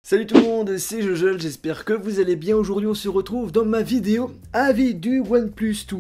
Salut tout le monde, c'est Jojo, j'espère que vous allez bien. Aujourd'hui on se retrouve dans ma vidéo avis du OnePlus 2.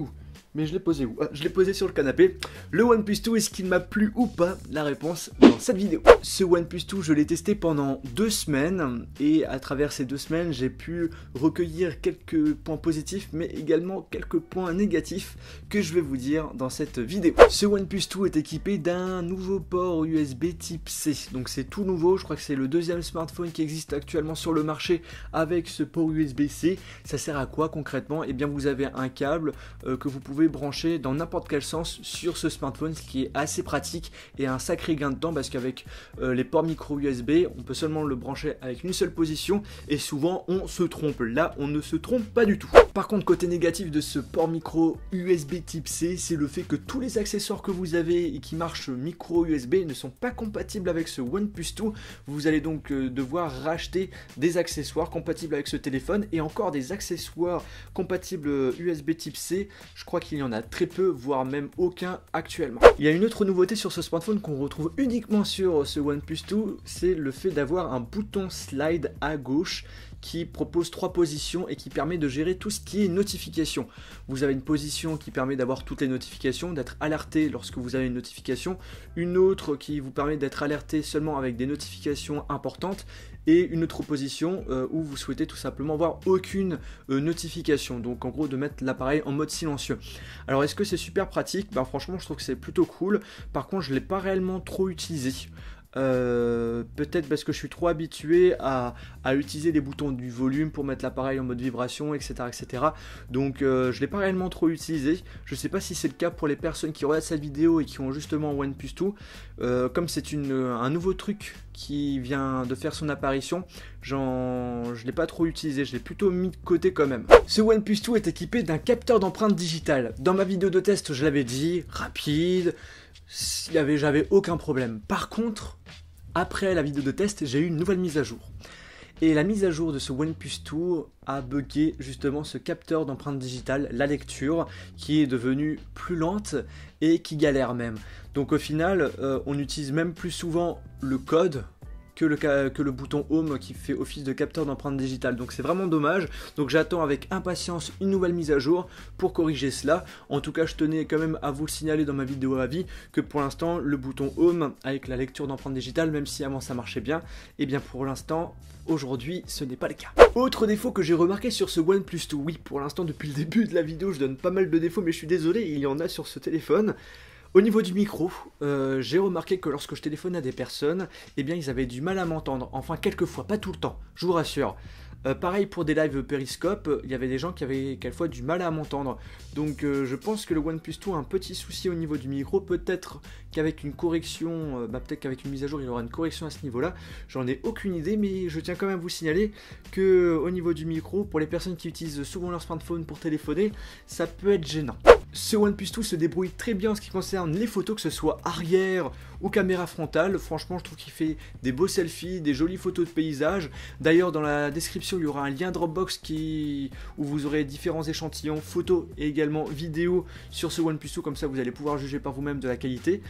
Mais je l'ai posé où? Je l'ai posé sur le canapé. Le OnePlus 2, est-ce qu'il m'a plu ou pas? La réponse dans cette vidéo. Ce OnePlus 2, je l'ai testé pendant 2 semaines. Et à travers ces 2 semaines, j'ai pu recueillir quelques points positifs, mais également quelques points négatifs que je vais vous dire dans cette vidéo. Ce OnePlus 2 est équipé d'un nouveau port USB type C. Donc c'est tout nouveau, je crois que c'est le deuxième smartphone qui existe actuellement sur le marché avec ce port USB-C. Ça sert à quoi concrètement? Eh bien vous avez un câble que vous pouvez brancher dans n'importe quel sens sur ce smartphone, ce qui est assez pratique et un sacré gain de temps parce qu'avec les ports micro USB, on peut seulement le brancher avec une seule position et souvent on se trompe. Là, on ne se trompe pas du tout. Par contre, côté négatif de ce port micro USB type C, c'est le fait que tous les accessoires que vous avez et qui marchent micro USB ne sont pas compatibles avec ce OnePlus 2. Vous allez donc devoir racheter des accessoires compatibles avec ce téléphone et encore des accessoires compatibles USB type C. Je crois qu'il y en a très peu, voire même aucun actuellement. Il y a une autre nouveauté sur ce smartphone qu'on retrouve uniquement sur ce OnePlus 2, c'est le fait d'avoir un bouton slide à gauche qui propose 3 positions et qui permet de gérer tout ce qui est notification. Vous avez une position qui permet d'avoir toutes les notifications, d'être alerté lorsque vous avez une notification, une autre qui vous permet d'être alerté seulement avec des notifications importantes, et une autre position où vous souhaitez tout simplement avoir aucune notification, donc en gros de mettre l'appareil en mode silencieux. Alors est-ce que c'est super pratique? Franchement je trouve que c'est plutôt cool. Par contre je ne l'ai pas réellement trop utilisé. Peut-être parce que je suis trop habitué à utiliser les boutons du volume pour mettre l'appareil en mode vibration, etc. Donc je ne l'ai pas réellement trop utilisé. Je ne sais pas si c'est le cas pour les personnes qui regardent cette vidéo et qui ont justement OnePlus 2. Comme c'est un nouveau truc qui vient de faire son apparition, je ne l'ai pas trop utilisé, je l'ai plutôt mis de côté quand même. Ce OnePlus 2 est équipé d'un capteur d'empreinte digitale. Dans ma vidéo de test, je l'avais dit, rapide, j'avais aucun problème. Par contre, après la vidéo de test, j'ai eu une nouvelle mise à jour. Et la mise à jour de ce OnePlus 2 a bugué justement ce capteur d'empreinte digitale, la lecture, qui est devenue plus lente et qui galère même. Donc au final, on utilise même plus souvent le code que le bouton Home qui fait office de capteur d'empreinte digitale. Donc c'est vraiment dommage. Donc j'attends avec impatience une nouvelle mise à jour pour corriger cela. En tout cas, je tenais quand même à vous le signaler dans ma vidéo avis que pour l'instant, le bouton Home avec la lecture d'empreinte digitale, même si avant ça marchait bien, et bien pour l'instant, aujourd'hui, ce n'est pas le cas. Autre défaut que j'ai remarqué sur ce OnePlus 2, oui, pour l'instant, depuis le début de la vidéo, je donne pas mal de défauts, mais je suis désolé, il y en a sur ce téléphone. Au niveau du micro, j'ai remarqué que lorsque je téléphone à des personnes, eh bien ils avaient du mal à m'entendre, enfin quelquefois, pas tout le temps, je vous rassure. Pareil pour des lives Periscope, il y avait des gens qui avaient quelquefois du mal à m'entendre. Donc je pense que le OnePlus 2 a un petit souci au niveau du micro, peut-être qu'avec une correction, peut-être qu'avec une mise à jour il y aura une correction à ce niveau-là. J'en ai aucune idée, mais je tiens quand même à vous signaler que au niveau du micro, pour les personnes qui utilisent souvent leur smartphone pour téléphoner, ça peut être gênant. Ce OnePlus 2 se débrouille très bien en ce qui concerne les photos, que ce soit arrière ou caméra frontale. Franchement, je trouve qu'il fait des beaux selfies, des jolies photos de paysages. D'ailleurs, dans la description, il y aura un lien Dropbox où vous aurez différents échantillons photos et également vidéos sur ce OnePlus 2. Comme ça, vous allez pouvoir juger par vous-même de la qualité.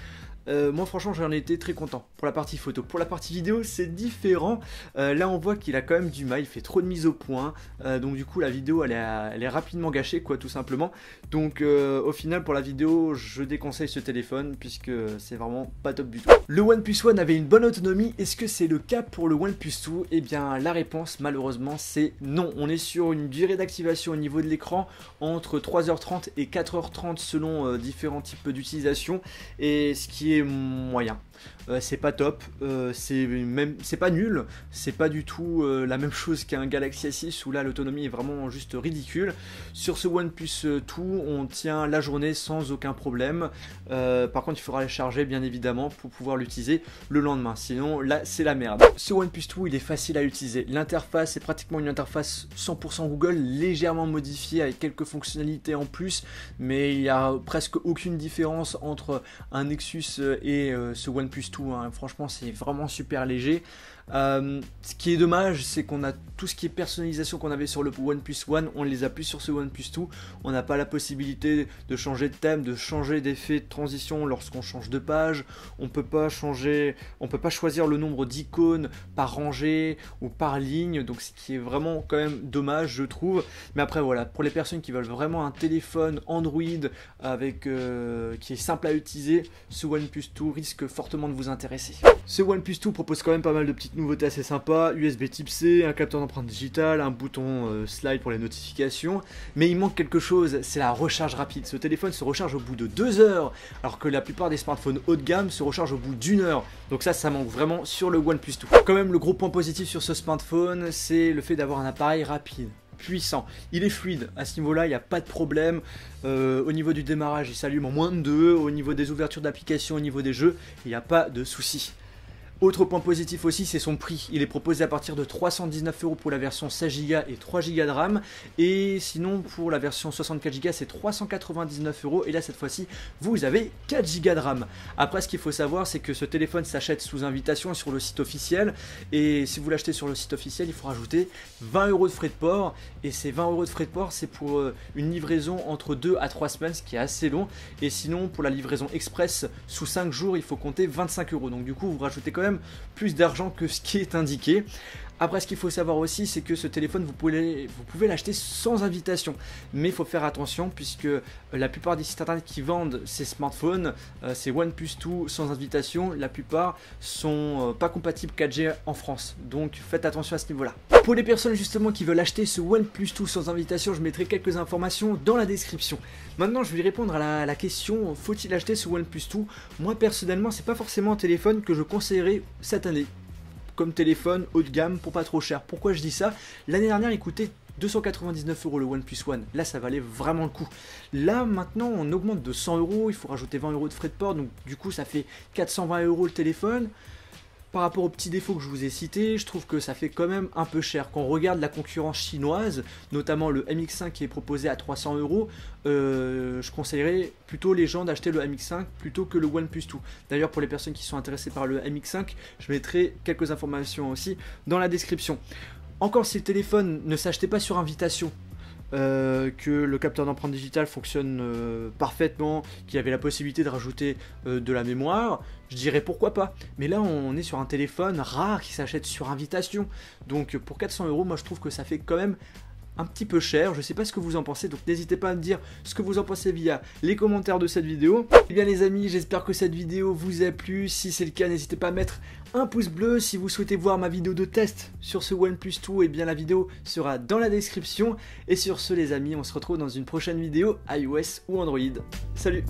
Moi franchement j'en ai été très content pour la partie photo. Pour la partie vidéo c'est différent, là on voit qu'il a quand même du mal, il fait trop de mise au point, donc du coup la vidéo elle est rapidement gâchée quoi tout simplement. Donc au final pour la vidéo je déconseille ce téléphone puisque c'est vraiment pas top du tout. Le OnePlus One avait une bonne autonomie, est-ce que c'est le cas pour le OnePlus 2? Eh bien la réponse malheureusement c'est non. On est sur une durée d'activation au niveau de l'écran entre 3h30 et 4h30 selon différents types d'utilisation, et ce qui est moyen. C'est pas top, c'est pas nul, c'est pas du tout la même chose qu'un Galaxy S6 où là l'autonomie est vraiment juste ridicule. Sur ce OnePlus 2 on tient la journée sans aucun problème. Par contre il faudra les charger bien évidemment pour pouvoir l'utiliser le lendemain, sinon là c'est la merde. Ce OnePlus 2 il est facile à utiliser, l'interface est pratiquement une interface 100% Google, légèrement modifiée avec quelques fonctionnalités en plus, mais il n'y a presque aucune différence entre un Nexus et ce OnePlus 2, hein. Franchement c'est vraiment super léger. Ce qui est dommage, c'est qu'on a tout ce qui est personnalisation qu'on avait sur le OnePlus One, on ne les a plus sur ce OnePlus 2. On n'a pas la possibilité de changer de thème, de changer d'effet de transition lorsqu'on change de page. On peut pas choisir le nombre d'icônes par rangée ou par ligne, donc ce qui est vraiment quand même dommage, je trouve. Mais après voilà, pour les personnes qui veulent vraiment un téléphone Android avec qui est simple à utiliser, ce OnePlus 2 risque fortement de vous intéresser. Ce OnePlus 2 propose quand même pas mal de petites nouveautés assez sympas, USB Type C, un capteur d'empreinte digitale, un bouton slide pour les notifications, mais il manque quelque chose, c'est la recharge rapide. Ce téléphone se recharge au bout de 2 heures, alors que la plupart des smartphones haut de gamme se rechargent au bout d'1 heure. Donc ça manque vraiment sur le OnePlus 2. Quand même, le gros point positif sur ce smartphone, c'est le fait d'avoir un appareil rapide, puissant. Il est fluide, à ce niveau-là, il n'y a pas de problème. Au niveau du démarrage, il s'allume en moins de 2. Au niveau des ouvertures d'applications, au niveau des jeux, il n'y a pas de souci. Autre point positif aussi, c'est son prix. Il est proposé à partir de 319 € pour la version 16 Go et 3 Go de RAM. Et sinon, pour la version 64 Go, c'est 399 €. Et là, cette fois-ci, vous avez 4 Go de RAM. Après, ce qu'il faut savoir, c'est que ce téléphone s'achète sous invitation sur le site officiel. Et si vous l'achetez sur le site officiel, il faut rajouter 20 € de frais de port. Et ces 20 € de frais de port, c'est pour une livraison entre 2 à 3 semaines, ce qui est assez long. Et sinon, pour la livraison express, sous 5 jours, il faut compter 25 €. Donc du coup, vous rajoutez quand même plus d'argent que ce qui est indiqué. Après, ce qu'il faut savoir aussi, c'est que ce téléphone, vous pouvez l'acheter sans invitation. Mais il faut faire attention, puisque la plupart des sites internet qui vendent ces smartphones, ces OnePlus 2 sans invitation, la plupart sont pas compatibles 4G en France. Donc faites attention à ce niveau-là. Pour les personnes justement qui veulent acheter ce OnePlus 2 sans invitation, je mettrai quelques informations dans la description. Maintenant, je vais répondre à la question, faut-il acheter ce OnePlus 2? Moi, personnellement, c'est pas forcément un téléphone que je conseillerais cette année comme téléphone haut de gamme pour pas trop cher. Pourquoi je dis ça? L'année dernière, il coûtait 299 € le OnePlus One. Là, ça valait vraiment le coup. Là, maintenant, on augmente de 100 €. Il faut rajouter 20 € de frais de port. Donc, du coup, ça fait 420 € le téléphone. Par rapport aux petits défauts que je vous ai cités, je trouve que ça fait quand même un peu cher. Quand on regarde la concurrence chinoise, notamment le MX5 qui est proposé à 300 €, je conseillerais plutôt les gens d'acheter le MX5 plutôt que le OnePlus 2. D'ailleurs, pour les personnes qui sont intéressées par le MX5, je mettrai quelques informations aussi dans la description. Encore, si le téléphone ne s'achetait pas sur invitation, que le capteur d'empreinte digitale fonctionne parfaitement, qu'il y avait la possibilité de rajouter de la mémoire, je dirais pourquoi pas. Mais là, on est sur un téléphone rare qui s'achète sur invitation. Donc pour 400 €, moi je trouve que ça fait quand même un petit peu cher. Je sais pas ce que vous en pensez, donc n'hésitez pas à me dire ce que vous en pensez via les commentaires de cette vidéo. Et bien les amis, j'espère que cette vidéo vous a plu. Si c'est le cas, n'hésitez pas à mettre un pouce bleu. Si vous souhaitez voir ma vidéo de test sur ce OnePlus 2, et bien la vidéo sera dans la description. Et sur ce les amis, on se retrouve dans une prochaine vidéo iOS ou Android. Salut!